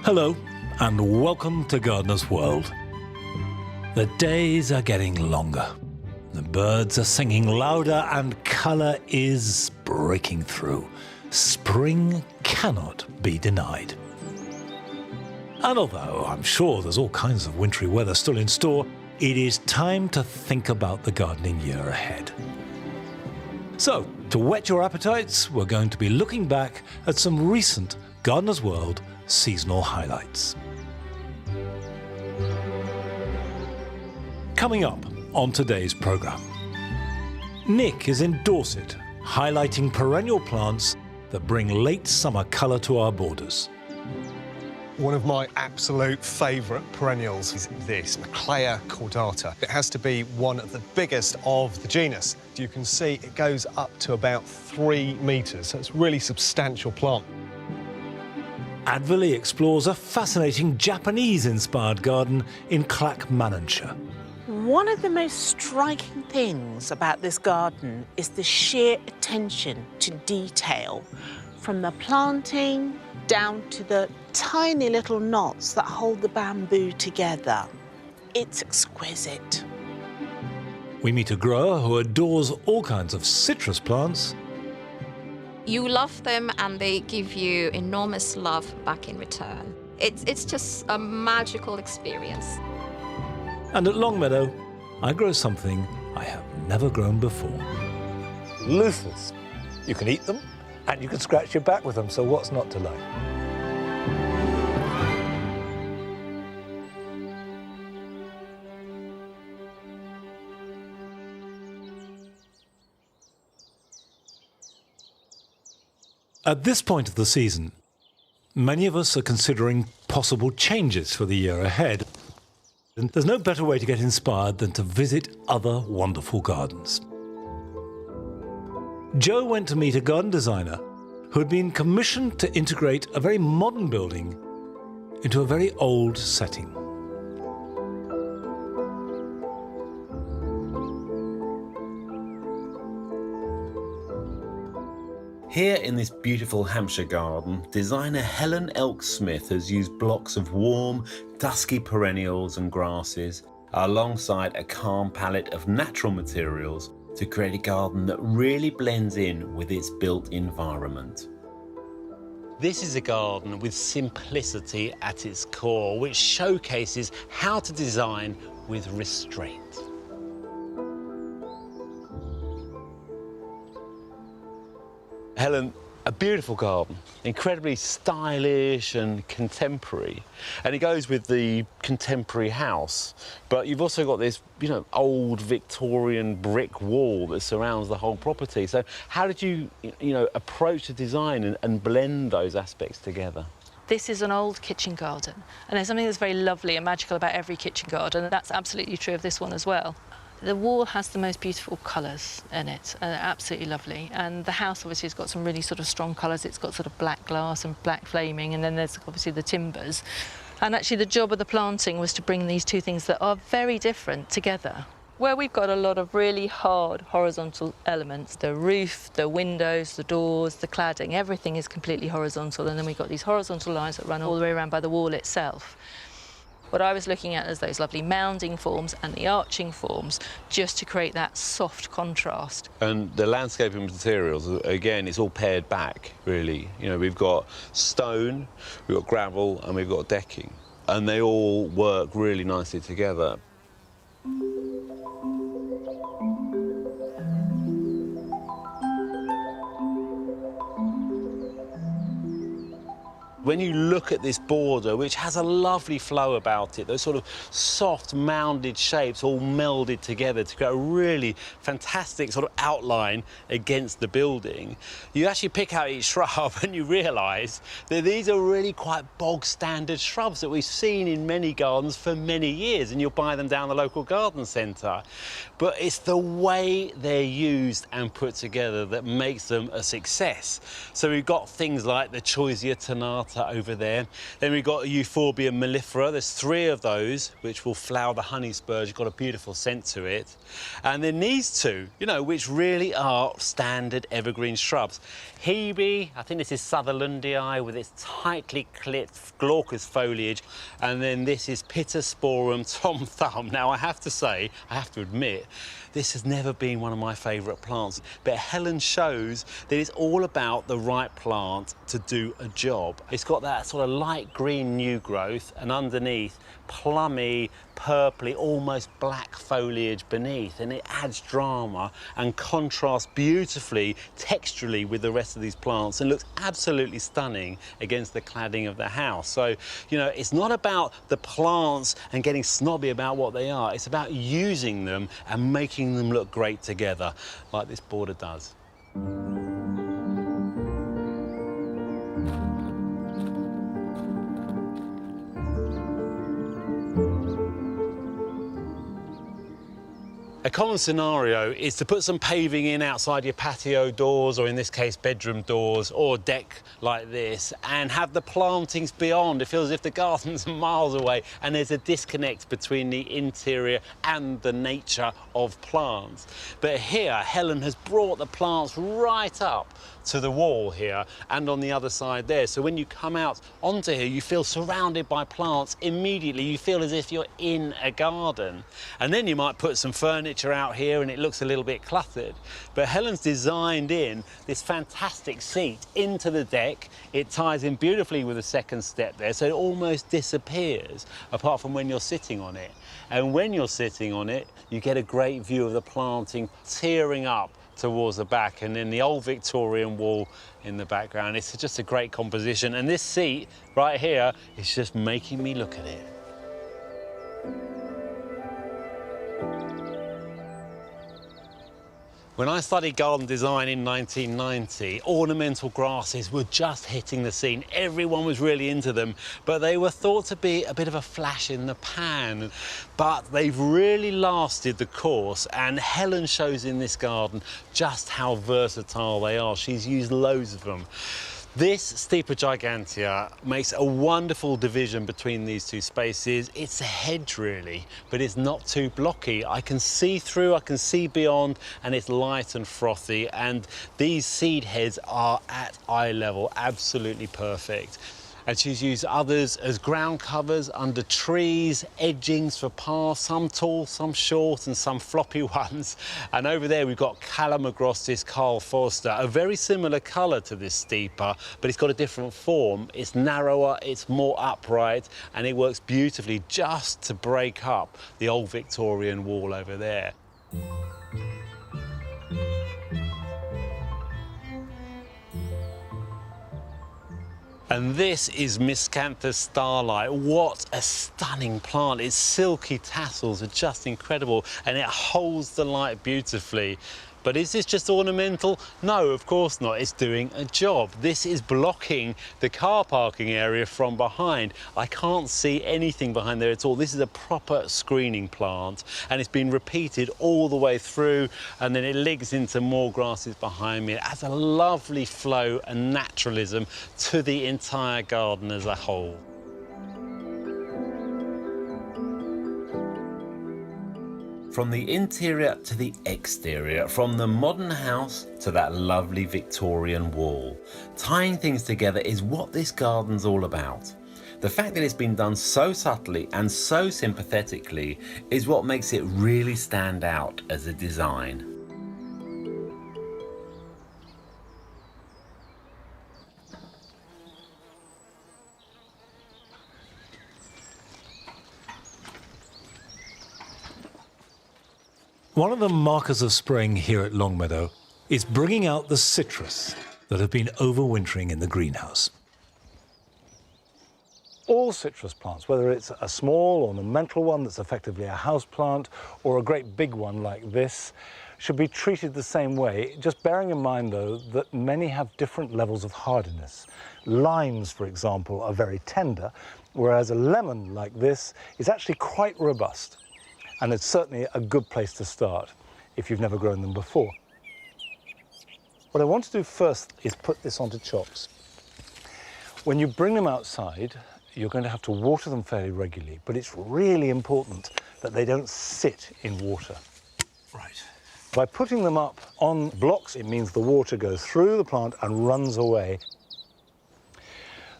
Hello, and welcome to Gardener's World. The days are getting longer. The birds are singing louder and colour is breaking through. Spring cannot be denied. And although I'm sure there's all kinds of wintry weather still in store, it is time to think about the gardening year ahead. So, to whet your appetites, we're going to be looking back at some recent Gardener's World seasonal highlights. Coming up on today's programme, Nick is in Dorset, highlighting perennial plants that bring late summer colour to our borders. One of my absolute favourite perennials is this, Macleia cordata. It has to be one of the biggest of the genus. You can see it goes up to about 3 metres, so it's a really substantial plant. Adderley explores a fascinating Japanese-inspired garden in Clackmannanshire. One of the most striking things about this garden is the sheer attention to detail, from the planting down to the tiny little knots that hold the bamboo together. It's exquisite. We meet a grower who adores all kinds of citrus plants. You love them and they give you enormous love back in return. It's just a magical experience. And at Longmeadow, I grow something I have never grown before. Loofahs. You can eat them and you can scratch your back with them, so what's not to like? At this point of the season, many of us are considering possible changes for the year ahead. And there's no better way to get inspired than to visit other wonderful gardens. Joe went to meet a garden designer who had been commissioned to integrate a very modern building into a very old setting. Here in this beautiful Hampshire garden, designer Helen Elk-Smith has used blocks of warm, dusky perennials and grasses alongside a calm palette of natural materials to create a garden that really blends in with its built environment. This is a garden with simplicity at its core, which showcases how to design with restraint. Helen, a beautiful garden, incredibly stylish and contemporary. And it goes with the contemporary house. But you've also got this, old Victorian brick wall that surrounds the whole property. So how did you, approach the design and blend those aspects together? This is an old kitchen garden, and there's something that's very lovely and magical about every kitchen garden, and that's absolutely true of this one as well. The wall has the most beautiful colours in it, and they're absolutely lovely. And the house obviously has got some really sort of strong colours. It's got sort of black glass and black flaming, and then there's obviously the timbers. And actually the job of the planting was to bring these two things that are very different together. Where we've got a lot of really hard horizontal elements, the roof, the windows, the doors, the cladding, everything is completely horizontal, and then we've got these horizontal lines that run all the way around by the wall itself. What I was looking at is those lovely mounding forms and the arching forms, just to create that soft contrast. And the landscaping materials, again, it's all pared back, really. We've got stone, we've got gravel, and we've got decking. And they all work really nicely together. When you look at this border, which has a lovely flow about it, those sort of soft, mounded shapes all melded together to create a really fantastic sort of outline against the building, you actually pick out each shrub and you realise that these are really quite bog-standard shrubs that we've seen in many gardens for many years, and you'll buy them down the local garden centre. But it's the way they're used and put together that makes them a success. So we've got things like the Choisya tonata, cordata over there. Then we've got Euphorbia mellifera. There's 3 of those, which will flower the honey spurge. Got a beautiful scent to it. And then these 2, you know, which really are standard evergreen shrubs. Hebe, I think this is Sutherlandii with its tightly clipped glaucous foliage. And then this is Pittosporum Tom Thumb. Now, I have to say, I have to admit, this has never been one of my favourite plants, but Helen shows that it's all about the right plant to do a job. It's got that sort of light green new growth, and underneath plummy, purpley, almost black foliage beneath, and it adds drama and contrasts beautifully, texturally with the rest of these plants, and looks absolutely stunning against the cladding of the house. So, you know, it's not about the plants and getting snobby about what they are, it's about using them and making them look great together, like this border does. A common scenario is to put some paving in outside your patio doors, or in this case bedroom doors, or deck like this, and have the plantings beyond. It feels as if the garden's miles away and there's a disconnect between the interior and the nature of plants. But here, Helen has brought the plants right up to the wall here and on the other side there. So when you come out onto here, you feel surrounded by plants immediately. You feel as if you're in a garden. And then you might put some furniture out here and it looks a little bit cluttered. But Helen's designed in this fantastic seat into the deck. It ties in beautifully with the second step there, so it almost disappears apart from when you're sitting on it. And when you're sitting on it, you get a great view of the planting tearing up towards the back, and then the old Victorian wall in the background. It's just a great composition, and this seat right here is just making me look at it. When I studied garden design in 1990, ornamental grasses were just hitting the scene. Everyone was really into them, but they were thought to be a bit of a flash in the pan. But they've really lasted the course, and Helen shows in this garden just how versatile they are. She's used loads of them. This Stipa gigantea makes a wonderful division between these 2 spaces. It's a hedge really, but it's not too blocky. I can see through, I can see beyond, and it's light and frothy, and these seed heads are at eye level, absolutely perfect. And she's used others as ground covers under trees, edgings for paths, some tall, some short, and some floppy ones. And over there we've got Calamagrostis Carl Forster, a very similar colour to this Stipa, but it's got a different form. It's narrower, it's more upright, and it works beautifully just to break up the old Victorian wall over there. And this is Miscanthus starlight. What a stunning plant. Its silky tassels are just incredible, and it holds the light beautifully. But is this just ornamental? No, of course not. It's doing a job. This is blocking the car parking area from behind. I can't see anything behind there at all. This is a proper screening plant, and it's been repeated all the way through, and then it links into more grasses behind me. It adds a lovely flow and naturalism to the entire garden as a whole. From the interior to the exterior, from the modern house to that lovely Victorian wall, tying things together is what this garden's all about. The fact that it's been done so subtly and so sympathetically is what makes it really stand out as a design. One of the markers of spring here at Longmeadow is bringing out the citrus that have been overwintering in the greenhouse. All citrus plants, whether it's a small ornamental one that's effectively a house plant or a great big one like this, should be treated the same way, just bearing in mind though that many have different levels of hardiness. Limes, for example, are very tender, whereas a lemon like this is actually quite robust. And it's certainly a good place to start if you've never grown them before. What I want to do first is put this onto chocks. When you bring them outside, you're going to have to water them fairly regularly, but it's really important that they don't sit in water. Right. By putting them up on blocks, it means the water goes through the plant and runs away.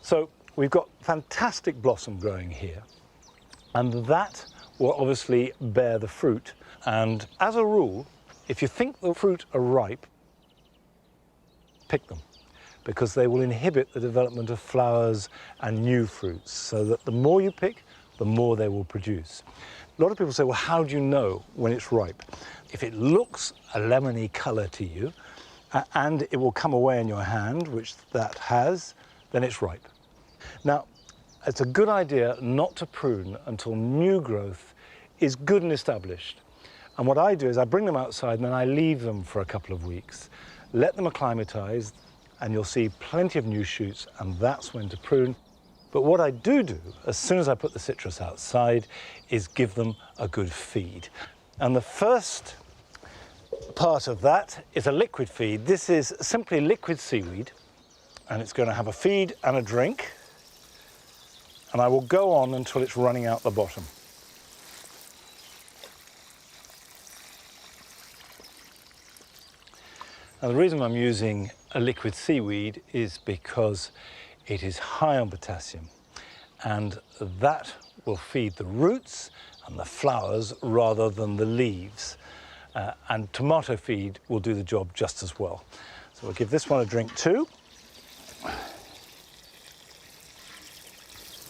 So we've got fantastic blossom growing here, and that will obviously bear the fruit. And as a rule, if you think the fruit are ripe, pick them, because they will inhibit the development of flowers and new fruits, so that the more you pick, the more they will produce. A lot of people say, well, how do you know when it's ripe? If it looks a lemony colour to you, and it will come away in your hand, which that has, then it's ripe. Now, it's a good idea not to prune until new growth is good and established. And what I do is I bring them outside and then I leave them for a couple of weeks, let them acclimatise, and you'll see plenty of new shoots, and that's when to prune. But what I do, as soon as I put the citrus outside, is give them a good feed. And the first part of that is a liquid feed. This is simply liquid seaweed, and it's going to have a feed and a drink. And I will go on until it's running out the bottom. Now, the reason I'm using a liquid seaweed is because it is high on potassium, and that will feed the roots and the flowers rather than the leaves. And tomato feed will do the job just as well. So we'll give this one a drink too.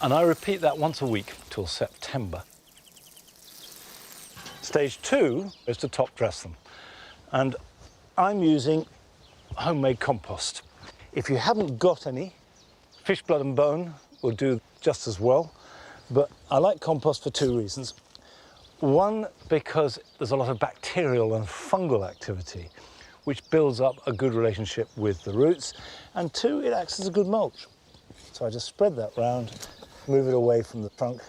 And I repeat that once a week till September. Stage 2 is to top dress them. And I'm using homemade compost. If you haven't got any, fish blood and bone will do just as well. But I like compost for 2 reasons. One, because there's a lot of bacterial and fungal activity, which builds up a good relationship with the roots. And 2, it acts as a good mulch. So I just spread that round, move it away from the trunk.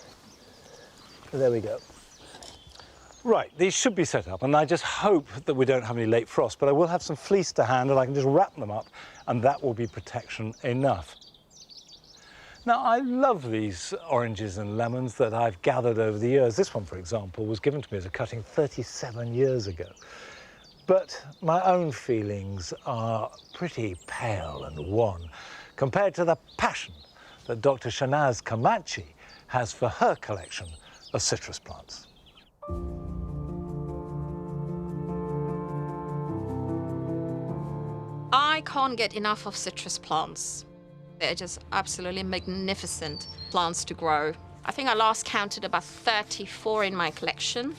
There we go. Right, these should be set up, and I just hope that we don't have any late frost, but I will have some fleece to hand and I can just wrap them up, and that will be protection enough. Now, I love these oranges and lemons that I've gathered over the years. This one, for example, was given to me as a cutting 37 years ago. But my own feelings are pretty pale and wan compared to the passion that Dr. Shanaz Kamachi has for her collection of citrus plants. I can't get enough of citrus plants. They're just absolutely magnificent plants to grow. I think I last counted about 34 in my collection.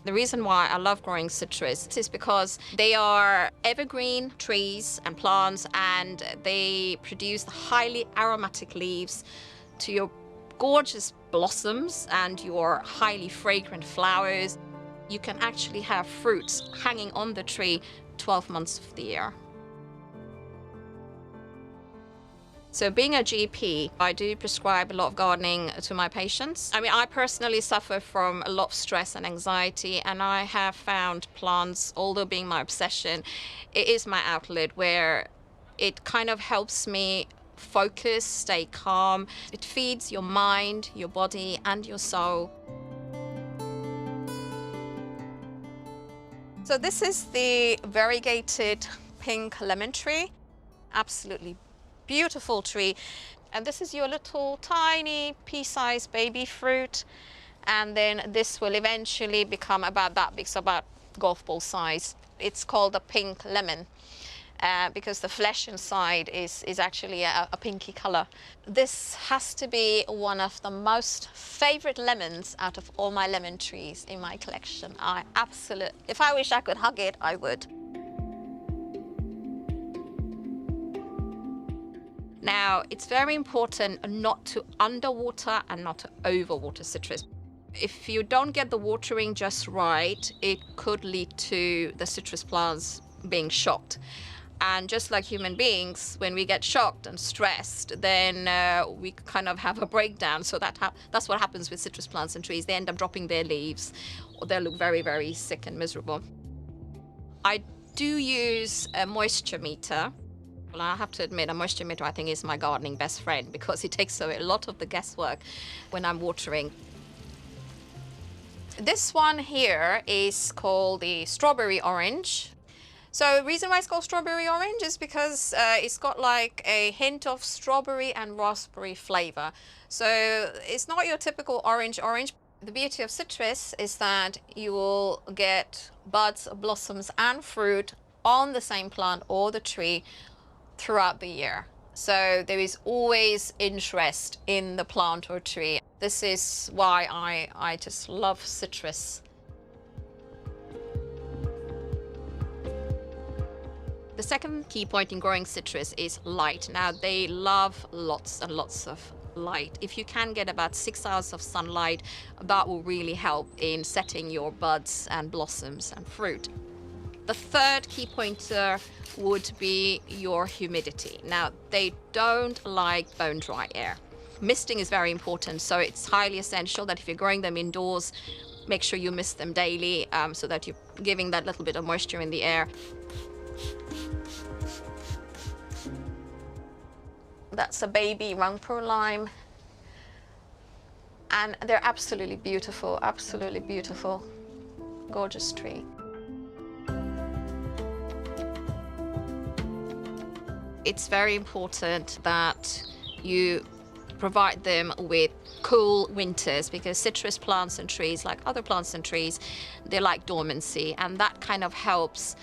The reason why I love growing citrus is because they are evergreen trees and plants, and they produce highly aromatic leaves to your gorgeous blossoms and your highly fragrant flowers. You can actually have fruits hanging on the tree 12 months of the year. So being a GP, I do prescribe a lot of gardening to my patients. I mean, I personally suffer from a lot of stress and anxiety, and I have found plants, although being my obsession, it is my outlet where it kind of helps me focus, stay calm. It feeds your mind, your body, and your soul. So this is the variegated pink lemon tree. Absolutely beautiful tree. And this is your little tiny pea-sized baby fruit. And then this will eventually become about that big, so about golf ball size. It's called a pink lemon because the flesh inside is actually a pinky color. This has to be one of the most favorite lemons out of all my lemon trees in my collection. If I wish I could hug it, I would. Now, it's very important not to underwater and not to overwater citrus. If you don't get the watering just right, it could lead to the citrus plants being shocked. And just like human beings, when we get shocked and stressed, then we kind of have a breakdown. So that's what happens with citrus plants and trees. They end up dropping their leaves, or they look very, very sick and miserable. I do use a moisture meter. Well, I have to admit, a moisture meter, I think, is my gardening best friend because it takes away a lot of the guesswork when I'm watering. This one here is called the strawberry orange. So the reason why it's called strawberry orange is because it's got like a hint of strawberry and raspberry flavor. So it's not your typical orange. The beauty of citrus is that you will get buds, blossoms and fruit on the same plant or the tree throughout the year. So there is always interest in the plant or tree. This is why I just love citrus. The second key point in growing citrus is light. Now, they love lots and lots of light. If you can get about 6 hours of sunlight, that will really help in setting your buds and blossoms and fruit. The third key pointer would be your humidity. Now, they don't like bone dry air. Misting is very important, so it's highly essential that if you're growing them indoors, make sure you mist them daily so that you're giving that little bit of moisture in the air. That's a baby Rangpur lime. And they're absolutely beautiful, gorgeous tree. It's very important that you provide them with cool winters because citrus plants and trees, like other plants and trees, they like dormancy, and that kind of helps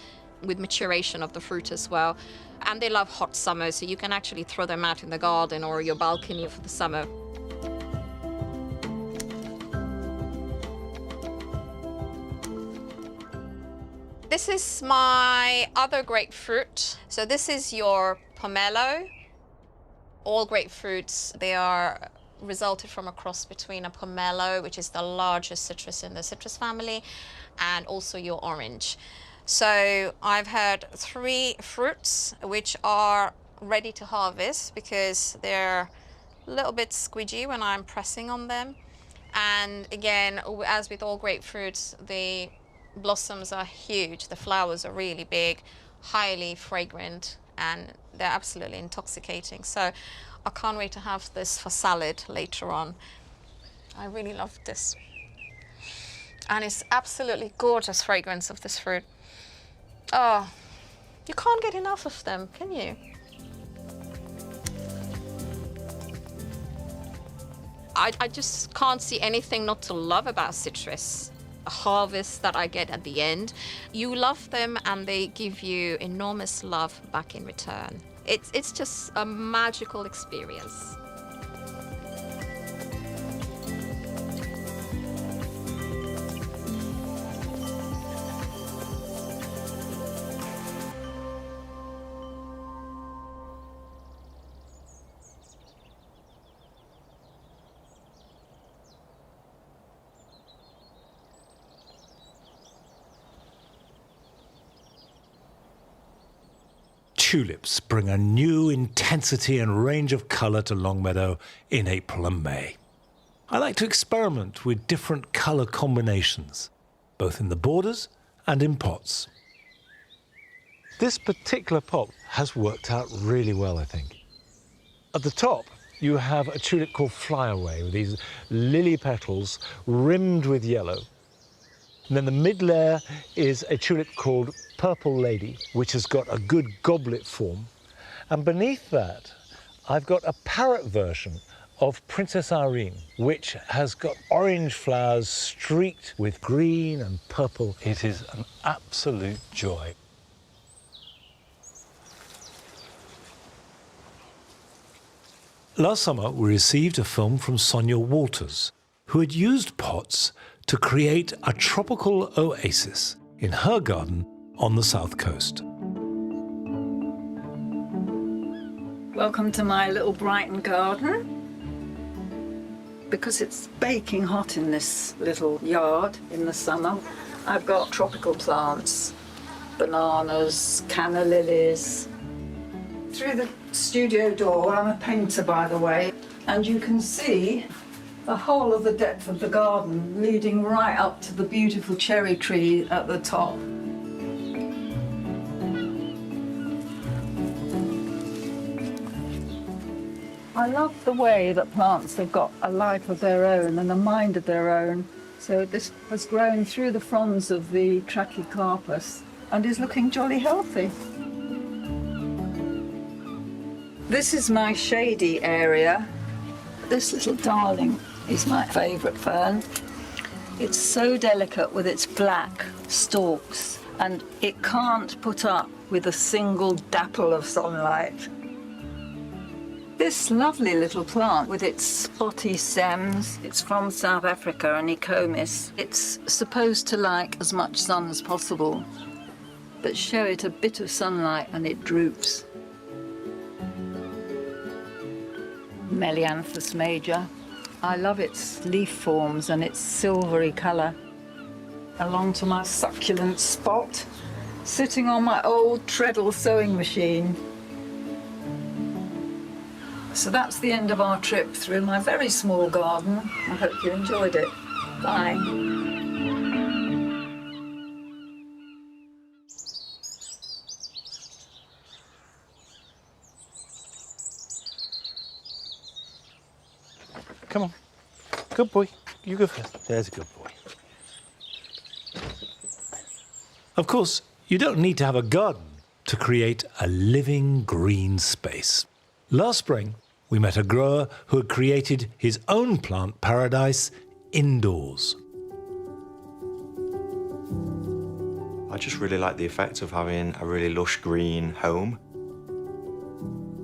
with maturation of the fruit as well. And they love hot summers, so you can actually throw them out in the garden or your balcony for the summer. This is my other grapefruit. So this is your pomelo. All grapefruits, they are resulted from a cross between a pomelo, which is the largest citrus in the citrus family, and also your orange. So I've had 3 fruits which are ready to harvest because they're a little bit squidgy when I'm pressing on them. And again, as with all grapefruits, the blossoms are huge, the flowers are really big, highly fragrant, and they're absolutely intoxicating. So I can't wait to have this for salad later on. I really love this. And it's absolutely gorgeous fragrance of this fruit. Oh, you can't get enough of them, can you? I just can't see anything not to love about citrus. A harvest that I get at the end. You love them and they give you enormous love back in return. It's just a magical experience. Tulips bring a new intensity and range of colour to Longmeadow in April and May. I like to experiment with different colour combinations, both in the borders and in pots. This particular pot has worked out really well, I think. At the top, you have a tulip called Flyaway with these lily petals rimmed with yellow. And then the mid-layer is a tulip called Purple Lady, which has got a good goblet form. And beneath that, I've got a parrot version of Princess Irene, which has got orange flowers streaked with green and purple. It is an absolute joy. Last summer, we received a film from Sonia Walters, who had used pots to create a tropical oasis in her garden on the south coast. Welcome to my little Brighton garden. Because it's baking hot in this little yard in the summer, I've got tropical plants, bananas, canna lilies. Through the studio door, I'm a painter by the way, and you can see the whole of the depth of the garden leading right up to the beautiful cherry tree at the top. I love the way that plants have got a life of their own and a mind of their own. So this has grown through the fronds of the Trachycarpus and is looking jolly healthy. This is my shady area. This little darling is my favourite fern. It's so delicate with its black stalks, and it can't put up with a single dapple of sunlight. This lovely little plant with its spotty stems, it's from South Africa, an Ecomis. It's supposed to like as much sun as possible, but show it a bit of sunlight and it droops. Melianthus major. I love its leaf forms and its silvery colour. Along to my succulent spot, sitting on my old treadle sewing machine. So that's the end of our trip through my very small garden. I hope you enjoyed it. Bye. Come on. Good boy. You go first. There's a good boy. Of course, you don't need to have a garden to create a living green space. Last spring, we met a grower who had created his own plant paradise indoors. I just really like the effect of having a really lush green home.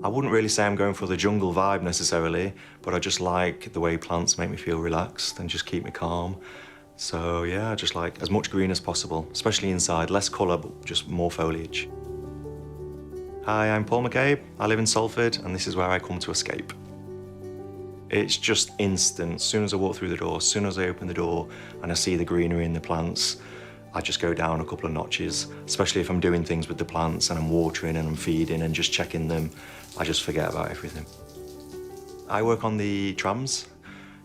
I wouldn't really say I'm going for the jungle vibe necessarily, but I just like the way plants make me feel relaxed and just keep me calm. So yeah, I just like as much green as possible, especially inside. Less colour, but just more foliage. Hi, I'm Paul McCabe. I live in Salford, and this is where I come to escape. It's just instant. As soon as I walk through the door, as soon as I open the door and I see the greenery in the plants, I just go down a couple of notches, especially if I'm doing things with the plants and I'm watering and I'm feeding and just checking them. I just forget about everything. I work on the trams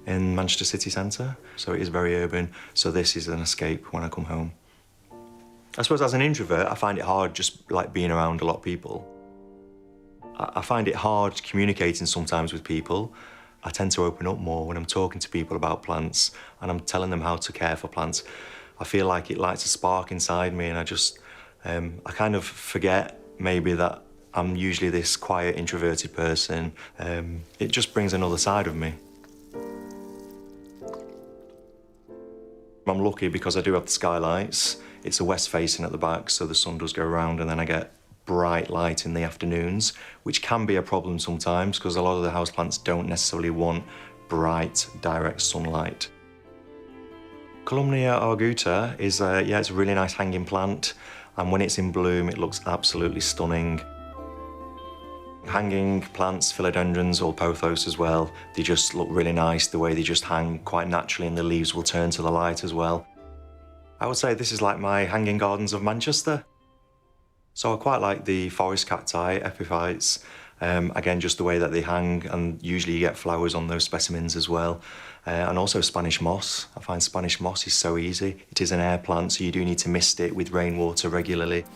in Manchester city centre, so it is very urban, so this is an escape when I come home. I suppose as an introvert, I find it hard just like being around a lot of people. I find it hard communicating sometimes with people. I tend to open up more when I'm talking to people about plants and I'm telling them how to care for plants. I feel like it lights a spark inside me, and I kind of forget maybe that I'm usually this quiet, introverted person. It just brings another side of me. I'm lucky because I do have the skylights. It's a west facing at the back, so the sun does go around, and then I get bright light in the afternoons, which can be a problem sometimes because a lot of the houseplants don't necessarily want bright, direct sunlight. Columnia arguta is it's a really nice hanging plant, and when it's in bloom, it looks absolutely stunning. Hanging plants, philodendrons or pothos as well, they just look really nice the way they just hang quite naturally, and the leaves will turn to the light as well. I would say this is like my hanging gardens of Manchester. So I quite like the forest cacti, epiphytes, again just the way that they hang, and usually you get flowers on those specimens as well. And also Spanish moss. I find Spanish moss is so easy. It is an air plant, so you do need to mist it with rainwater regularly.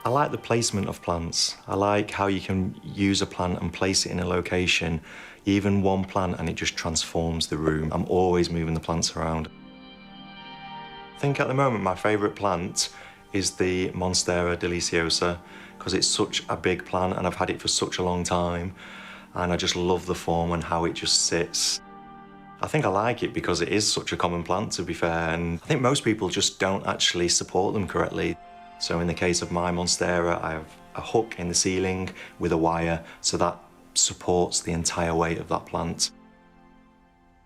I like the placement of plants. I like how you can use a plant and place it in a location, even one plant, and it just transforms the room. I'm always moving the plants around. I think at the moment my favourite plant is the Monstera deliciosa, because it's such a big plant and I've had it for such a long time, and I just love the form and how it just sits. I think I like it because it is such a common plant, to be fair, and I think most people just don't actually support them correctly. So in the case of my Monstera, I have a hook in the ceiling with a wire, so that supports the entire weight of that plant.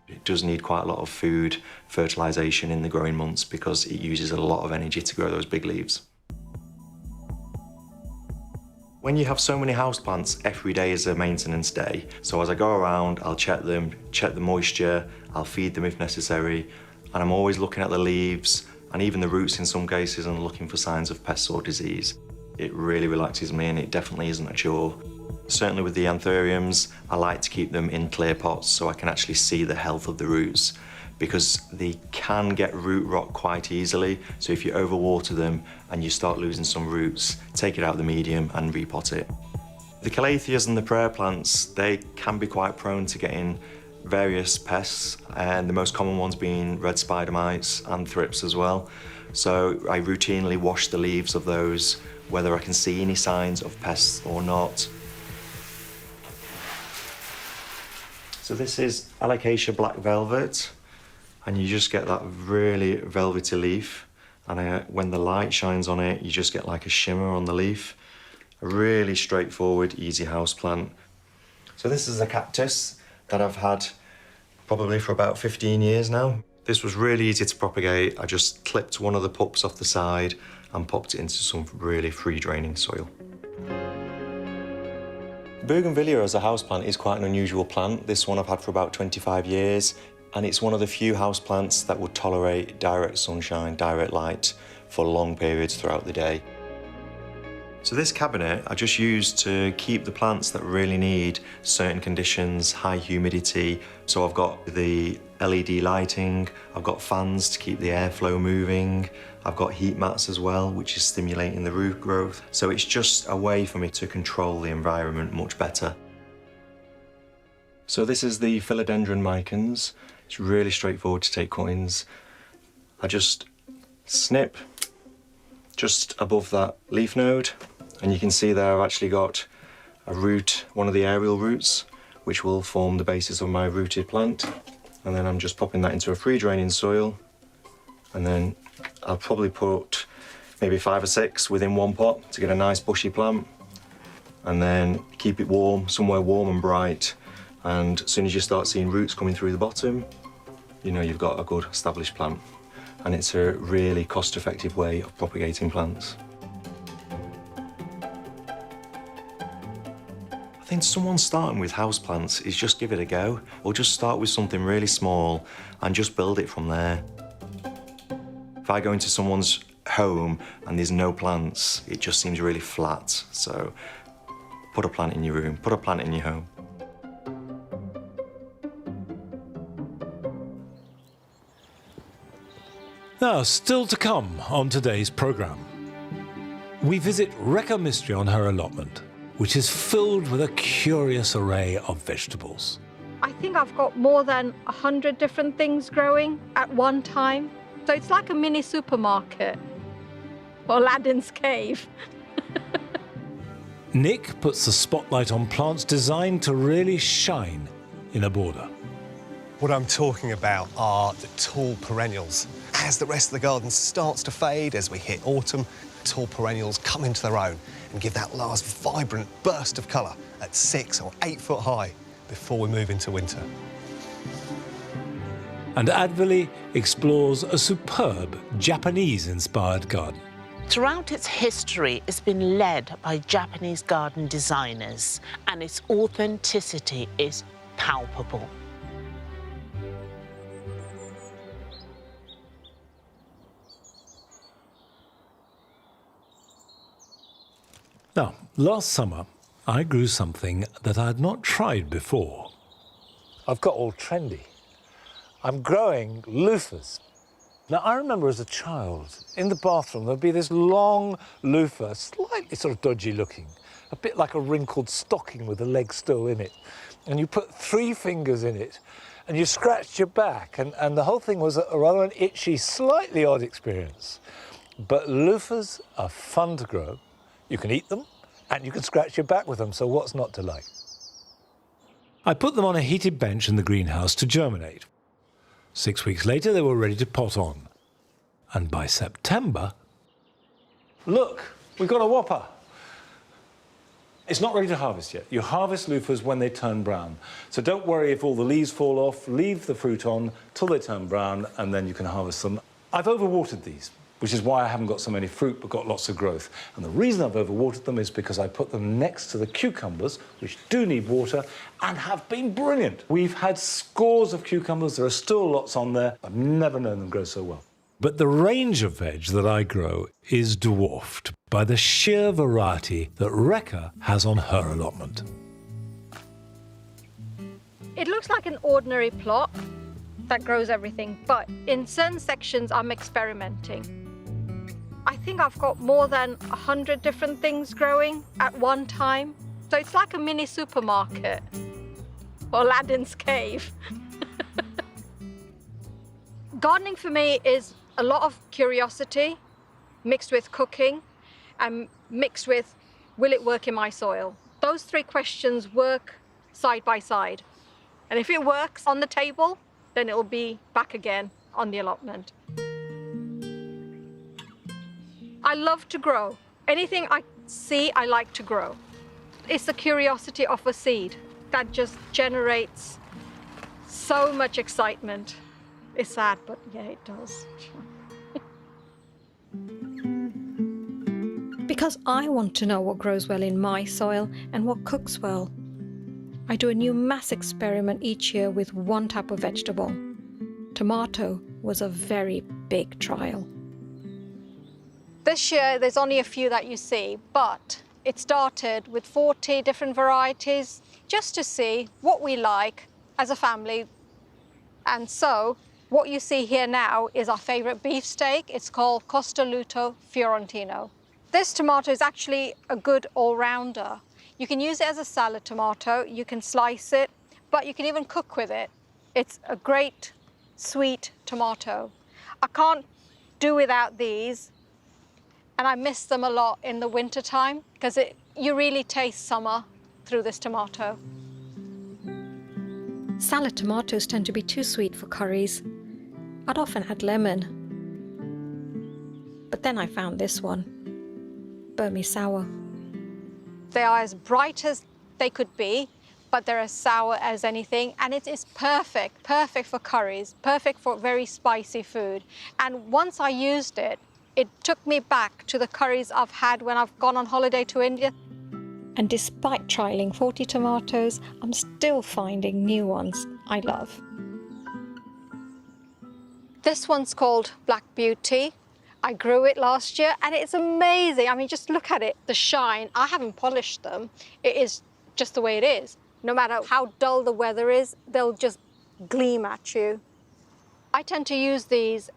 It does need quite a lot of food, fertilisation in the growing months because it uses a lot of energy to grow those big leaves. When you have so many houseplants, every day is a maintenance day. So as I go around, I'll check them, check the moisture, I'll feed them if necessary, and I'm always looking at the leaves and even the roots in some cases and looking for signs of pests or disease. It really relaxes me, and it definitely isn't a chore. Certainly with the anthuriums, I like to keep them in clear pots so I can actually see the health of the roots, because they can get root rot quite easily. So if you overwater them and you start losing some roots, take it out of the medium and repot it. The calatheas and the prayer plants, they can be quite prone to getting various pests, and the most common ones being red spider mites and thrips as well. So I routinely wash the leaves of those, whether I can see any signs of pests or not. So this is Alocasia black velvet, and you just get that really velvety leaf, and when the light shines on it, you just get like a shimmer on the leaf. A really straightforward, easy houseplant. So this is a cactus that I've had probably for about 15 years now. This was really easy to propagate. I just clipped one of the pups off the side and popped it into some really free draining soil. Bougainvillea as a houseplant is quite an unusual plant. This one I've had for about 25 years, and it's one of the few houseplants that would tolerate direct sunshine, direct light for long periods throughout the day. So this cabinet I just use to keep the plants that really need certain conditions, high humidity. So I've got the LED lighting, I've got fans to keep the airflow moving, I've got heat mats as well, which is stimulating the root growth. So it's just a way for me to control the environment much better. So this is the philodendron micans. It's really straightforward to take cuttings. I just snip just above that leaf node, and you can see there I've actually got a root, one of the aerial roots, which will form the basis of my rooted plant. And then I'm just popping that into a free draining soil, and then I'll probably put maybe 5 or 6 within one pot to get a nice bushy plant, and then keep it warm, somewhere warm and bright. And as soon as you start seeing roots coming through the bottom, you know you've got a good established plant. And it's a really cost-effective way of propagating plants. I think someone starting with houseplants is just give it a go, or just start with something really small and just build it from there. If I go into someone's home and there's no plants, it just seems really flat. So put a plant in your room, put a plant in your home. Now, still to come on today's programme. We visit Rekha Mistry on her allotment, which is filled with a curious array of vegetables. I think I've got more than 100 different things growing at one time. So it's like a mini supermarket, or Aladdin's cave. Nick puts the spotlight on plants designed to really shine in a border. What I'm talking about are the tall perennials. As the rest of the garden starts to fade, as we hit autumn, tall perennials come into their own and give that last vibrant burst of colour at 6 or 8 foot high before we move into winter. And Advili explores a superb Japanese-inspired garden. Throughout its history, it's been led by Japanese garden designers, and its authenticity is palpable. Now, last summer, I grew something that I had not tried before. I've got all trendy. I'm growing loofahs. Now, I remember as a child, in the bathroom, there'd be this long loofah, slightly sort of dodgy looking, a bit like a wrinkled stocking with a leg still in it. And you put 3 fingers in it, and you scratched your back, and the whole thing was a rather an itchy, slightly odd experience. But loofahs are fun to grow. You can eat them, and you can scratch your back with them, so what's not to like? I put them on a heated bench in the greenhouse to germinate. 6 weeks later, they were ready to pot on. And by September... Look, we've got a whopper. It's not ready to harvest yet. You harvest loofahs when they turn brown. So don't worry if all the leaves fall off, leave the fruit on till they turn brown, and then you can harvest them. I've overwatered these, which is why I haven't got so many fruit but got lots of growth. And the reason I've overwatered them is because I put them next to the cucumbers, which do need water, and have been brilliant. We've had scores of cucumbers, there are still lots on there. I've never known them grow so well. But the range of veg that I grow is dwarfed by the sheer variety that Rekha has on her allotment. It looks like an ordinary plot. that grows everything, but in certain sections I'm experimenting. I think I've got more than 100 different things growing at one time. So it's like a mini supermarket, or Aladdin's cave. Gardening for me is a lot of curiosity mixed with cooking and mixed with, will it work in my soil? Those three questions work side by side. And if it works on the table, then it'll be back again on the allotment. I love to grow. Anything I see, I like to grow. It's the curiosity of a seed that just generates so much excitement. It's sad, but yeah, it does. Because I want to know what grows well in my soil and what cooks well. I do a new mass experiment each year with one type of vegetable. Tomato was a very big trial. This year, there's only a few that you see, but it started with 40 different varieties just to see what we like as a family. And so what you see here now is our favorite beefsteak. It's called Costoluto Fiorentino. This tomato is actually a good all-rounder. You can use it as a salad tomato, you can slice it, but you can even cook with it. It's a great sweet tomato. I can't do without these, and I miss them a lot in the winter time because you really taste summer through this tomato. Salad tomatoes tend to be too sweet for curries. I'd often add lemon. But then I found this one, Burmese sour. They are as bright as they could be, but they're as sour as anything, and it is perfect for curries, perfect for very spicy food. And once I used it, it took me back to the curries I've had when I've gone on holiday to India. And despite trialing 40 tomatoes, I'm still finding new ones I love. This one's called Black Beauty. I grew it last year and it's amazing. I mean, just look at it, the shine. I haven't polished them. It is just the way it is. No matter how dull the weather is, they'll just gleam at you. I tend to use these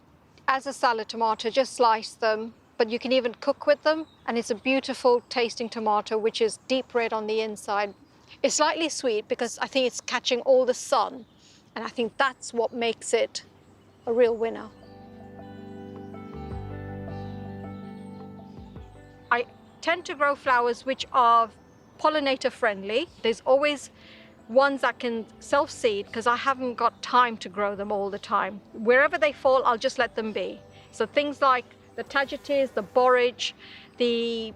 as a salad tomato, just slice them, but you can even cook with them. And it's a beautiful tasting tomato, which is deep red on the inside. It's slightly sweet because I think it's catching all the sun. And I think that's what makes it a real winner. I tend to grow flowers which are pollinator friendly. There's always ones that can self-seed because I haven't got time to grow them all the time. Wherever they fall, I'll just let them be. So things like the tagetes, the borage, the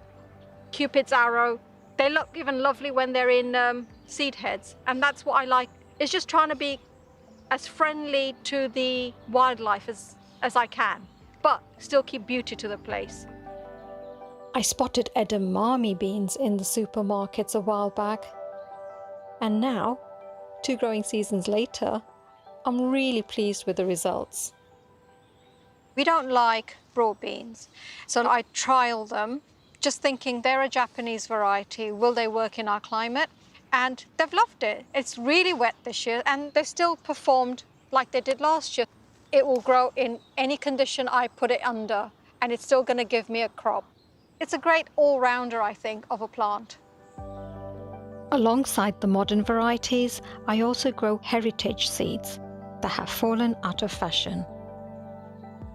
Cupid's arrow, they look even lovely when they're in seed heads. And that's what I like, is just trying to be as friendly to the wildlife as I can, but still keep beauty to the place. I spotted edamame beans in the supermarkets a while back. And now, 2 growing seasons later, I'm really pleased with the results. We don't like broad beans, so I trial them, just thinking they're a Japanese variety. Will they work in our climate? And they've loved it. It's really wet this year, and they still performed like they did last year. It will grow in any condition I put it under, and it's still going to give me a crop. It's a great all-rounder, I think, of a plant. Alongside the modern varieties, I also grow heritage seeds that have fallen out of fashion.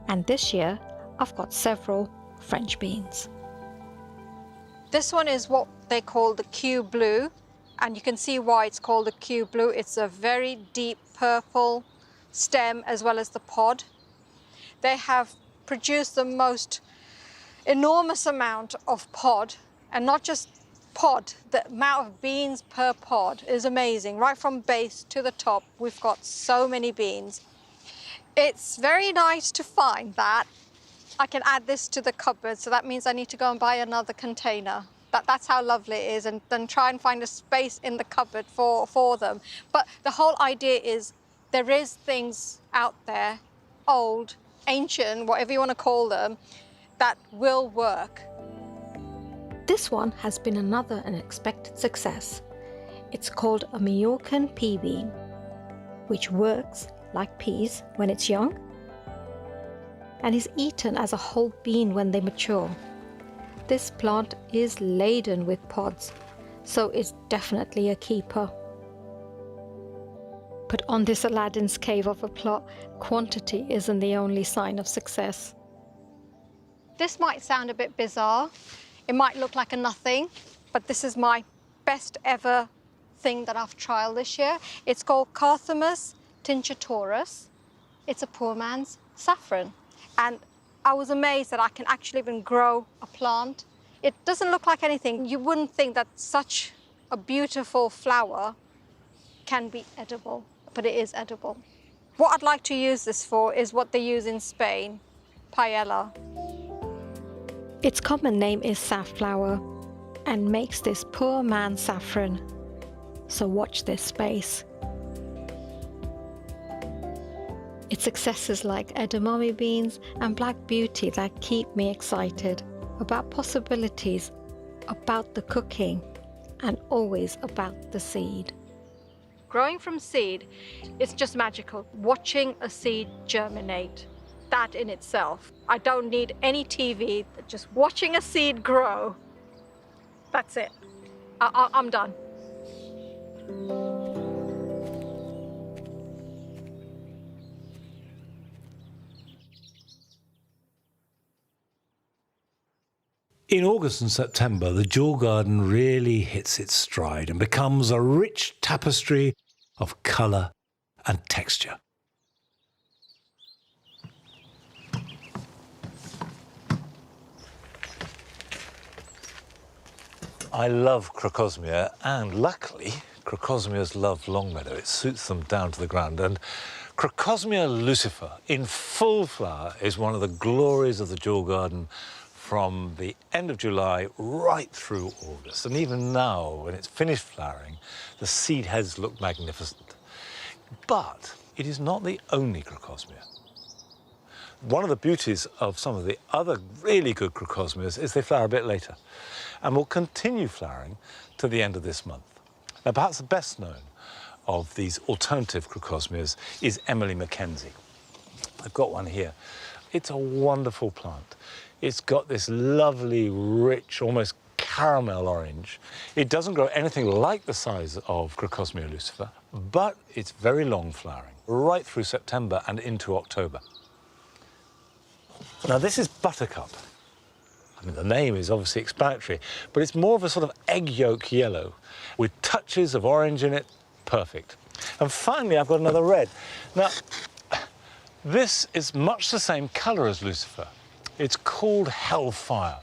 And this year, I've got several French beans. This one is what they call the Q Blue, and you can see why it's called the Q Blue. It's a very deep purple stem as well as the pod. They have produced the most enormous amount of pod, and not just pod, the amount of beans per pod is amazing. Right from base to the top, we've got so many beans. It's very nice to find that. I can add this to the cupboard, so that means I need to go and buy another container. That's how lovely it is, and then try and find a space in the cupboard for them. But the whole idea is there is things out there, old, ancient, whatever you want to call them, that will work. This one has been another unexpected success. It's called a Majorcan pea bean, which works like peas, when it's young, and is eaten as a whole bean when they mature. This plant is laden with pods, so it's definitely a keeper. But on this Aladdin's cave of a plot, quantity isn't the only sign of success. This might sound a bit bizarre. It might look like a nothing, but this is my best ever thing that I've trialed this year. It's called Carthamus tinctoris. It's a poor man's saffron. And I was amazed that I can actually even grow a plant. It doesn't look like anything. You wouldn't think that such a beautiful flower can be edible, but it is edible. What I'd like to use this for is what they use in Spain, paella. Its common name is safflower and makes this poor man's saffron. So watch this space. It's successes like edamame beans and black beauty that keep me excited about possibilities, about the cooking, and always about the seed. Growing from seed is just magical. Watching a seed germinate, that in itself. I don't need any TV, just watching a seed grow. That's it. I'm done. In August and September, the jewel garden really hits its stride and becomes a rich tapestry of colour and texture. I love crocosmia, and luckily, crocosmias love Longmeadow. It suits them down to the ground. And Crocosmia lucifer in full flower is one of the glories of the jewel garden from the end of July right through August. And even now, when it's finished flowering, the seed heads look magnificent. But it is not the only crocosmia. One of the beauties of some of the other really good crocosmias is they flower a bit later and will continue flowering to the end of this month. Now, perhaps the best known of these alternative crocosmias is Emily Mackenzie. I've got one here. It's a wonderful plant. It's got this lovely, rich, almost caramel orange. It doesn't grow anything like the size of Crocosmia lucifer, but it's very long flowering, right through September and into October. Now, this is Buttercup. I mean, the name is obviously explanatory, but it's more of a sort of egg yolk yellow with touches of orange in it. Perfect. And finally, I've got another red. Now, this is much the same colour as Lucifer. It's called Hellfire.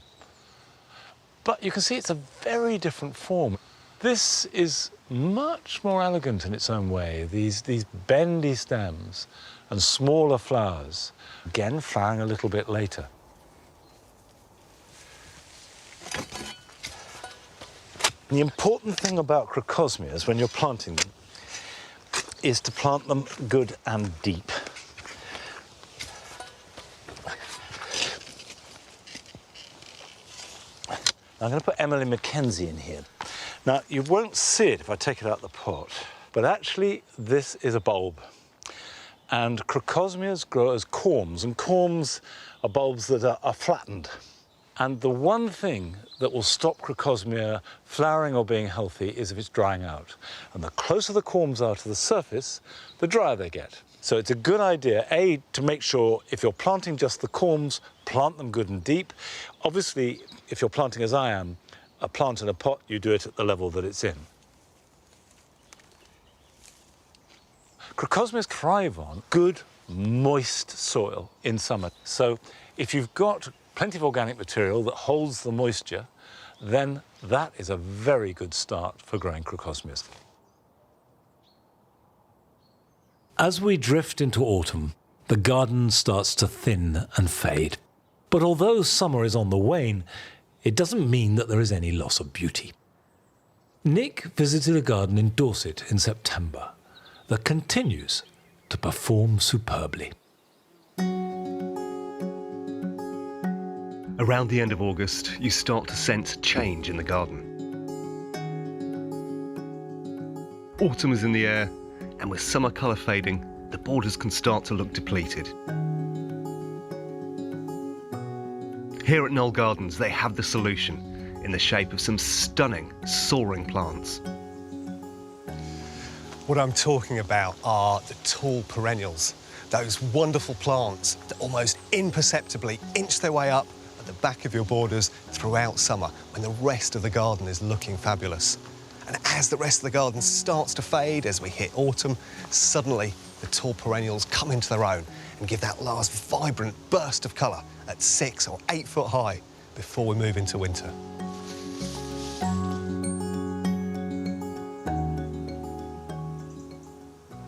But you can see it's a very different form. This is much more elegant in its own way. These bendy stems and smaller flowers, again flowering a little bit later. The important thing about crocosmias when you're planting them is to plant them good and deep. I'm going to put Emily Mackenzie in here. Now, you won't see it if I take it out of the pot, but actually this is a bulb. And crocosmias grow as corms, and corms are bulbs that are flattened. And the one thing that will stop crocosmia flowering or being healthy is if it's drying out. And the closer the corms are to the surface, the drier they get. So it's a good idea, A, to make sure if you're planting just the corms, plant them good and deep. Obviously, if you're planting as I am, a plant in a pot, you do it at the level that it's in. Crocosmias thrive on good, moist soil in summer. So if you've got plenty of organic material that holds the moisture, then that is a very good start for growing crocosmias. As we drift into autumn, the garden starts to thin and fade. But although summer is on the wane, it doesn't mean that there is any loss of beauty. Nick visited a garden in Dorset in September that continues to perform superbly. Around the end of August, you start to sense change in the garden. Autumn is in the air, and with summer colour fading, the borders can start to look depleted. Here at Knoll Gardens, they have the solution in the shape of some stunning, soaring plants. What I'm talking about are the tall perennials, those wonderful plants that almost imperceptibly inch their way up at the back of your borders throughout summer when the rest of the garden is looking fabulous. And as the rest of the garden starts to fade, as we hit autumn, suddenly the tall perennials come into their own and give that last vibrant burst of colour at 6 or 8 foot high before we move into winter.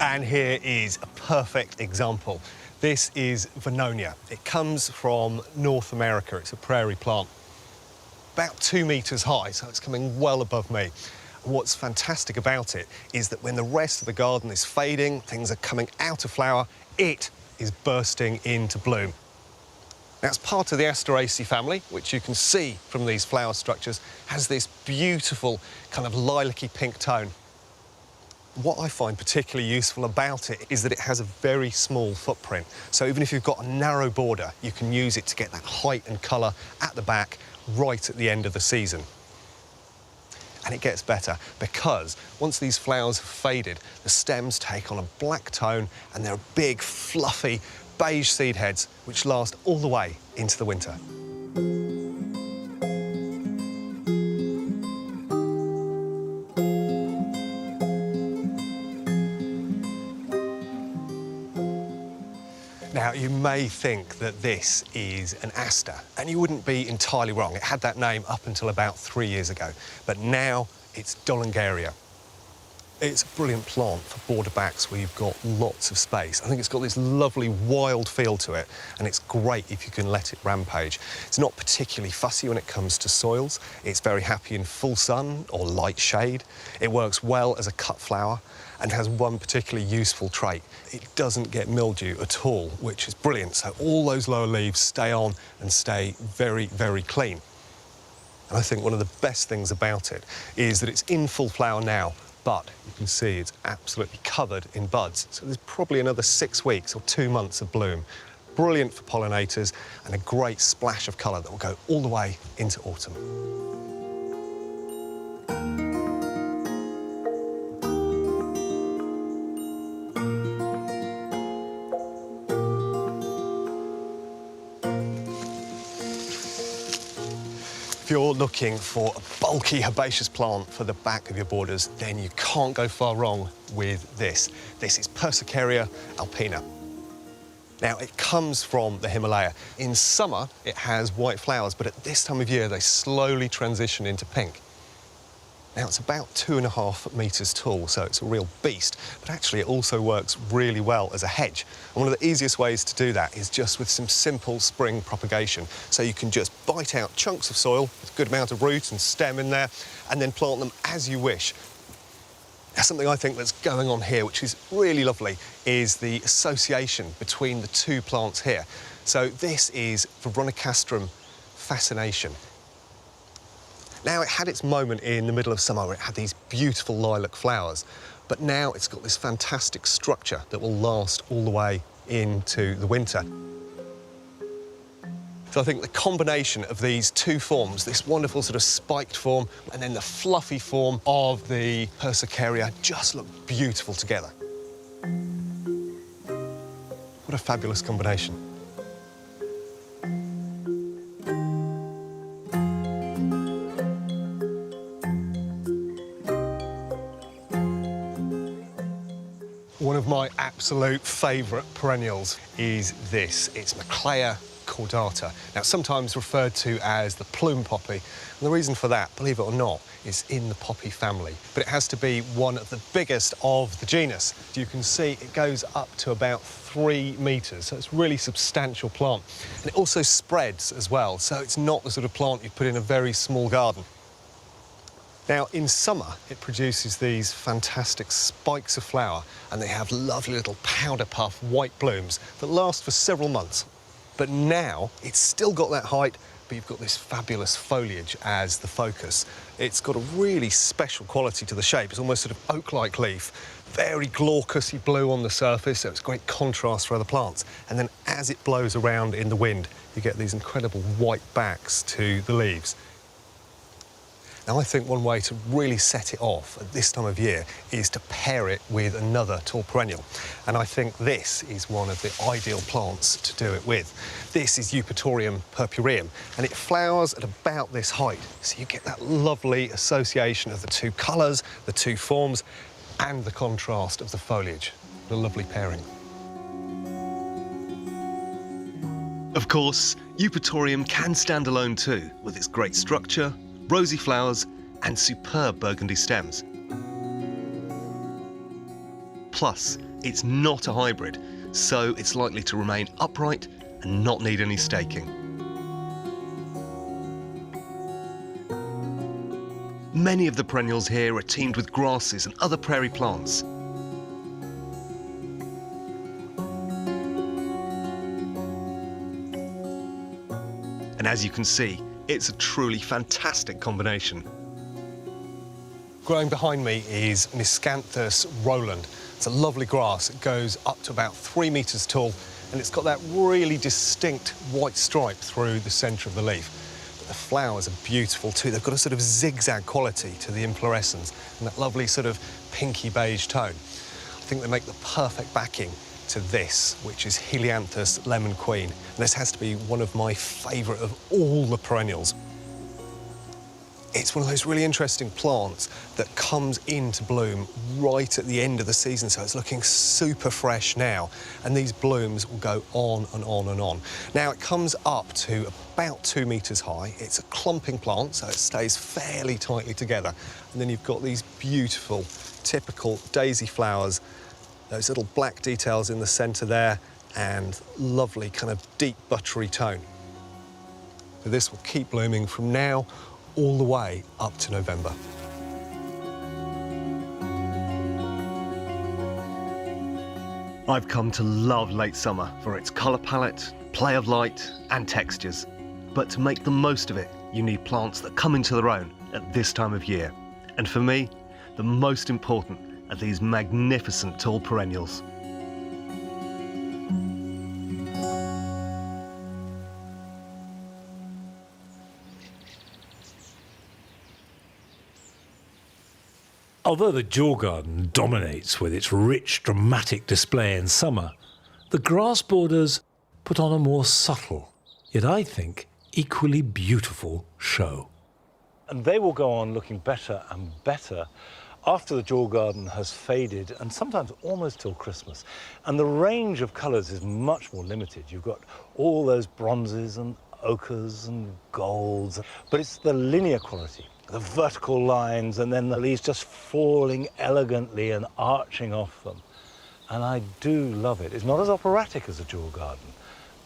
And here is a perfect example. This is Vernonia. It comes from North America. It's a prairie plant, about 2 metres high, so it's coming well above me. What's fantastic about it is that when the rest of the garden is fading, things are coming out of flower, it is bursting into bloom. Now, it's part of the Asteraceae family, which you can see from these flower structures, has this beautiful kind of lilac-y pink tone. What I find particularly useful about it is that it has a very small footprint. So even if you've got a narrow border, you can use it to get that height and colour at the back right at the end of the season. And it gets better because once these flowers have faded, the stems take on a black tone and they're big, fluffy, beige seed heads which last all the way into the winter. Now, you may think that this is an aster, and you wouldn't be entirely wrong. It had that name up until about 3 years ago, but now it's Dollangaria. It's a brilliant plant for border backs where you've got lots of space. I think it's got this lovely wild feel to it, and it's great if you can let it rampage. It's not particularly fussy when it comes to soils. It's very happy in full sun or light shade. It works well as a cut flower and has one particularly useful trait. It doesn't get mildew at all, which is brilliant. So all those lower leaves stay on and stay very, very clean. And I think one of the best things about it is that it's in full flower now, but you can see it's absolutely covered in buds. So there's probably another 6 weeks or 2 months of bloom. Brilliant for pollinators and a great splash of colour that will go all the way into autumn. If you're looking for a bulky herbaceous plant for the back of your borders, then you can't go far wrong with this. This is Persicaria alpina. Now, it comes from the Himalaya. In summer, it has white flowers, but at this time of year, they slowly transition into pink. Now, it's about 2.5 metres tall, so it's a real beast, but actually it also works really well as a hedge. And one of the easiest ways to do that is just with some simple spring propagation. So you can just bite out chunks of soil with a good amount of root and stem in there, and then plant them as you wish. Now, something I think that's going on here, which is really lovely, is the association between the two plants here. So this is Veronicastrum fascination. Now, it had its moment in the middle of summer where it had these beautiful lilac flowers, but now it's got this fantastic structure that will last all the way into the winter. So I think the combination of these two forms, this wonderful sort of spiked form and then the fluffy form of the Persicaria, just look beautiful together. What a fabulous combination. One of my absolute favourite perennials is this. It's Macleia cordata. Now, sometimes referred to as the plume poppy. And the reason for that, believe it or not, is in the poppy family. But it has to be one of the biggest of the genus. You can see it goes up to about 3 metres, so it's a really substantial plant. And it also spreads as well, so it's not the sort of plant you'd put in a very small garden. Now, in summer, it produces these fantastic spikes of flower, and they have lovely little powder puff white blooms that last for several months. But now, it's still got that height but you've got this fabulous foliage as the focus. It's got a really special quality to the shape. It's almost sort of oak-like leaf, very glaucousy blue on the surface, so it's great contrast for other plants. And then as it blows around in the wind, you get these incredible white backs to the leaves. Now, I think one way to really set it off at this time of year is to pair it with another tall perennial. And I think this is one of the ideal plants to do it with. This is Eupatorium purpureum, and it flowers at about this height. So you get that lovely association of the two colours, the two forms, and the contrast of the foliage. A lovely pairing. Of course, Eupatorium can stand alone too, with its great structure, rosy flowers and superb burgundy stems. Plus, it's not a hybrid, so it's likely to remain upright and not need any staking. Many of the perennials here are teamed with grasses and other prairie plants. And as you can see, it's a truly fantastic combination. Growing behind me is Miscanthus Roland. It's a lovely grass. It goes up to about 3 metres tall, and it's got that really distinct white stripe through the centre of the leaf. But the flowers are beautiful too. They've got a sort of zigzag quality to the inflorescence and that lovely sort of pinky beige tone. I think they make the perfect backing to this, which is Helianthus lemon queen. And this has to be one of my favourite of all the perennials. It's one of those really interesting plants that comes into bloom right at the end of the season, so it's looking super fresh now, and these blooms will go on and on and on. Now, it comes up to about 2 metres high. It's a clumping plant, so it stays fairly tightly together. And then you've got these beautiful, typical daisy flowers, those little black details in the centre there, and lovely kind of deep buttery tone. So this will keep blooming from now all the way up to November. I've come to love late summer for its colour palette, play of light and textures. But to make the most of it, you need plants that come into their own at this time of year. And for me, the most important are these magnificent tall perennials. Although the Jewel Garden dominates with its rich, dramatic display in summer, the grass borders put on a more subtle, yet I think equally beautiful show. And they will go on looking better and better after the Jewel Garden has faded, and sometimes almost till Christmas. And the range of colours is much more limited. You've got all those bronzes and ochres and golds, but it's the linear quality, the vertical lines, and then the leaves just falling elegantly and arching off them. And I do love it. It's not as operatic as a Jewel Garden,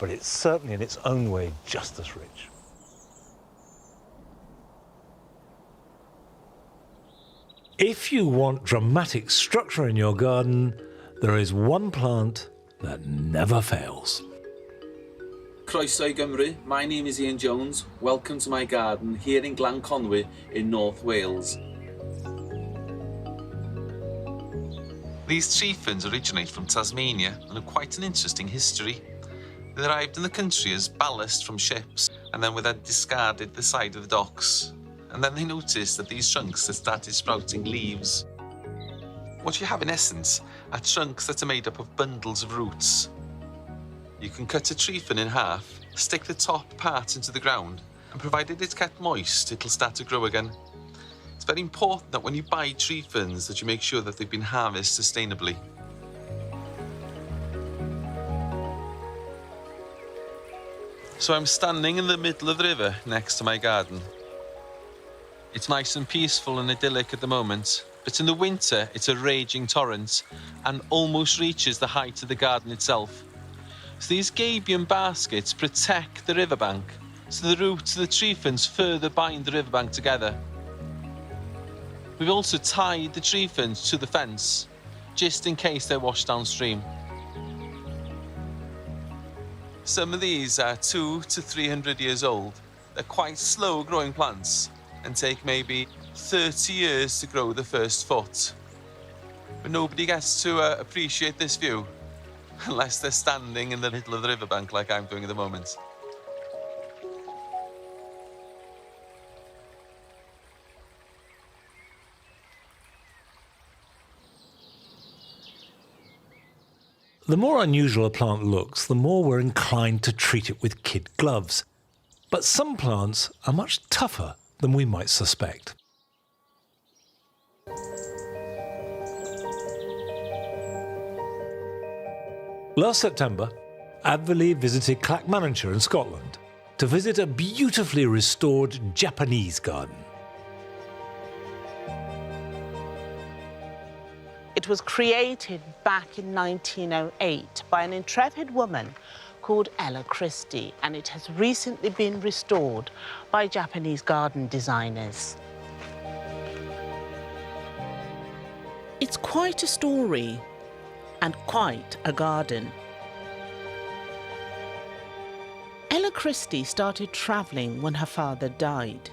but it's certainly in its own way just as rich. If you want dramatic structure in your garden, there is one plant that never fails. Croeso Gymru, my name is Ian Jones. Welcome to my garden here in Glan Conwy in North Wales. These tree ferns originate from Tasmania and have quite an interesting history. They arrived in the country as ballast from ships and then were then discarded the side of the docks. And then they noticed that these trunks had started sprouting leaves. What you have in essence are trunks that are made up of bundles of roots. You can cut a tree fern in half, stick the top part into the ground, and provided it's kept moist, it'll start to grow again. It's very important that when you buy tree ferns that you make sure that they've been harvested sustainably. So I'm standing in the middle of the river next to my garden. It's nice and peaceful and idyllic at the moment, but in the winter it's a raging torrent and almost reaches the height of the garden itself. So these gabion baskets protect the riverbank, so the roots of the tree ferns further bind the riverbank together. We've also tied the tree ferns to the fence, just in case they're washed downstream. Some of these are 200 to 300 years old. They're quite slow growing plants and take maybe 30 years to grow the first foot. But nobody gets to appreciate this view unless they're standing in the middle of the riverbank like I'm doing at the moment. The more unusual a plant looks, the more we're inclined to treat it with kid gloves. But some plants are much tougher than we might suspect. Last September, Adverley visited Clackmannanshire in Scotland to visit a beautifully restored Japanese garden. It was created back in 1908 by an intrepid woman called Ella Christie, and it has recently been restored by Japanese garden designers. It's quite a story and quite a garden. Ella Christie started travelling when her father died.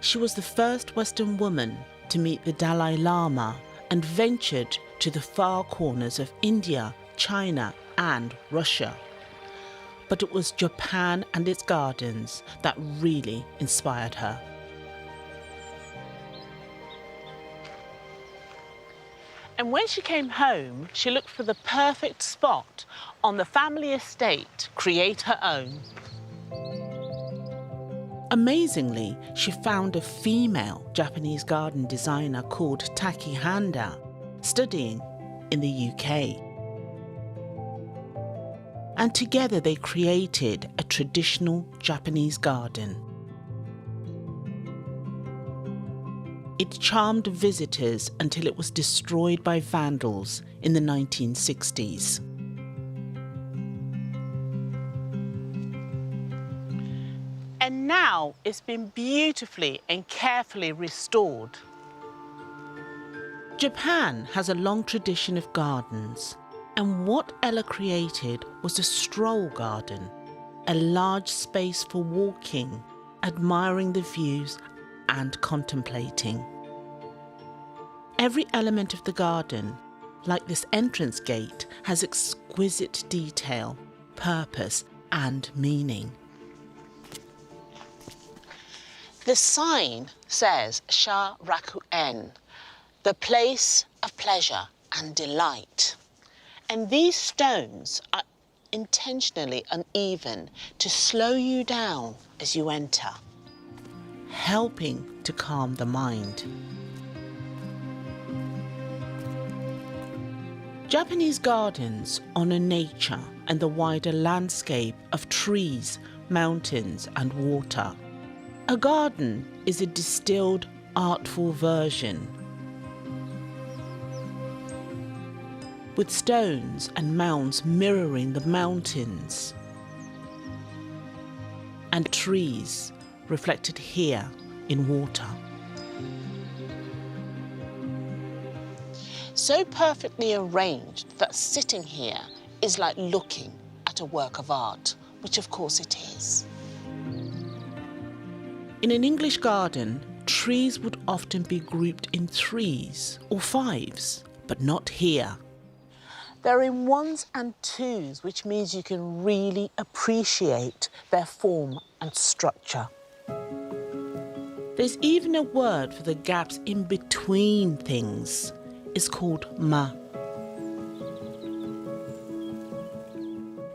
She was the first Western woman to meet the Dalai Lama and ventured to the far corners of India, China and Russia. But it was Japan and its gardens that really inspired her. And when she came home, she looked for the perfect spot on the family estate to create her own. Amazingly, she found a female Japanese garden designer called Taki Handa, studying in the UK. And together they created a traditional Japanese garden. It charmed visitors until it was destroyed by vandals in the 1960s. And now it's been beautifully and carefully restored. Japan has a long tradition of gardens, and what Ella created was a stroll garden, a large space for walking, admiring the views and contemplating. Every element of the garden, like this entrance gate, has exquisite detail, purpose and meaning. The sign says Sha Rakuen, the place of pleasure and delight. And these stones are intentionally uneven to slow you down as you enter, helping to calm the mind. Japanese gardens honour nature and the wider landscape of trees, mountains and water. A garden is a distilled, artful version, with stones and mounds mirroring the mountains, and trees reflected here in water. So perfectly arranged that sitting here is like looking at a work of art, which of course it is. In an English garden, trees would often be grouped in threes or fives, but not here. They're in ones and twos, which means you can really appreciate their form and structure. There's even a word for the gaps in between things. It's called ma.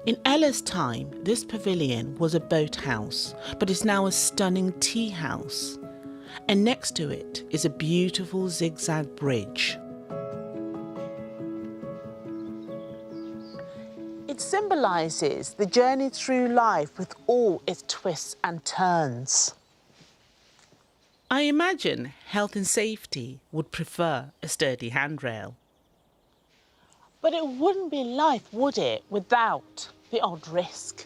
In Ella's time, this pavilion was a boathouse, but is now a stunning tea house. And next to it is a beautiful zigzag bridge. It symbolises the journey through life with all its twists and turns. I imagine health and safety would prefer a sturdy handrail. But it wouldn't be life, would it, without the odd risk?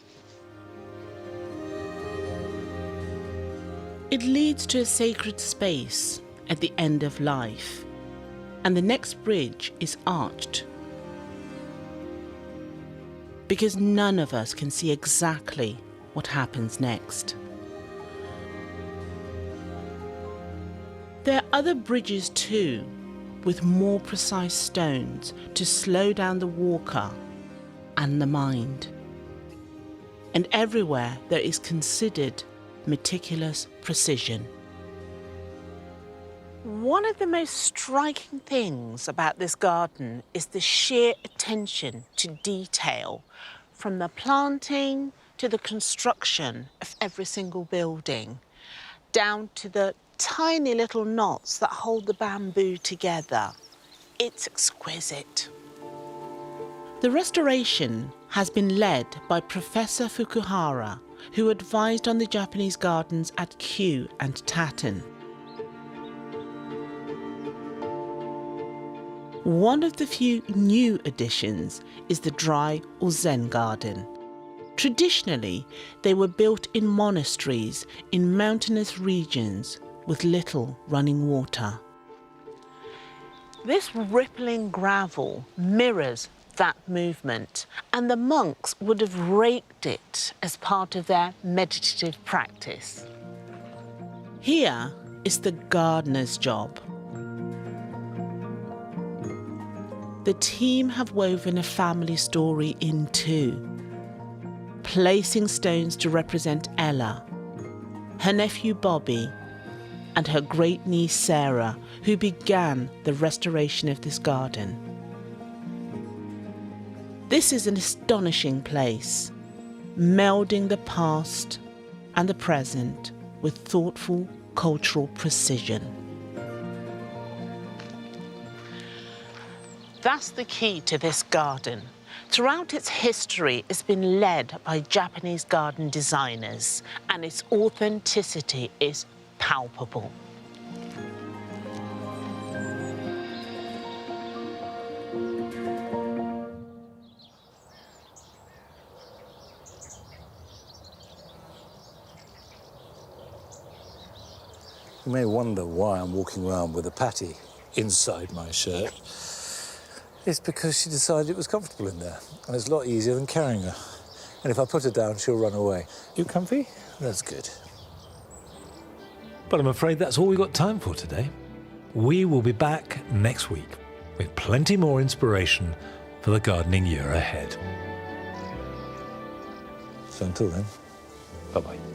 It leads to a sacred space at the end of life, and the next bridge is arched, because none of us can see exactly what happens next. There are other bridges too, with more precise stones to slow down the walker and the mind. And everywhere there is considered meticulous precision. One of the most striking things about this garden is the sheer attention to detail, from the planting to the construction of every single building, down to the tiny little knots that hold the bamboo together. It's exquisite. The restoration has been led by Professor Fukuhara, who advised on the Japanese gardens at Kew and Tatton. One of the few new additions is the dry or Zen garden. Traditionally, they were built in monasteries in mountainous regions with little running water. This rippling gravel mirrors that movement, and the monks would have raked it as part of their meditative practice. Here is the gardener's job. The team have woven a family story in too, placing stones to represent Ella, her nephew Bobby, and her great niece Sarah, who began the restoration of this garden. This is an astonishing place, melding the past and the present with thoughtful cultural precision. That's the key to this garden. Throughout its history, it's been led by Japanese garden designers, and its authenticity is palpable. You may wonder why I'm walking around with a patty inside my shirt. It's because she decided it was comfortable in there, and it's a lot easier than carrying her. And if I put her down, she'll run away. You comfy? That's good. But I'm afraid that's all we've got time for today. We will be back next week with plenty more inspiration for the gardening year ahead. So until then, bye-bye.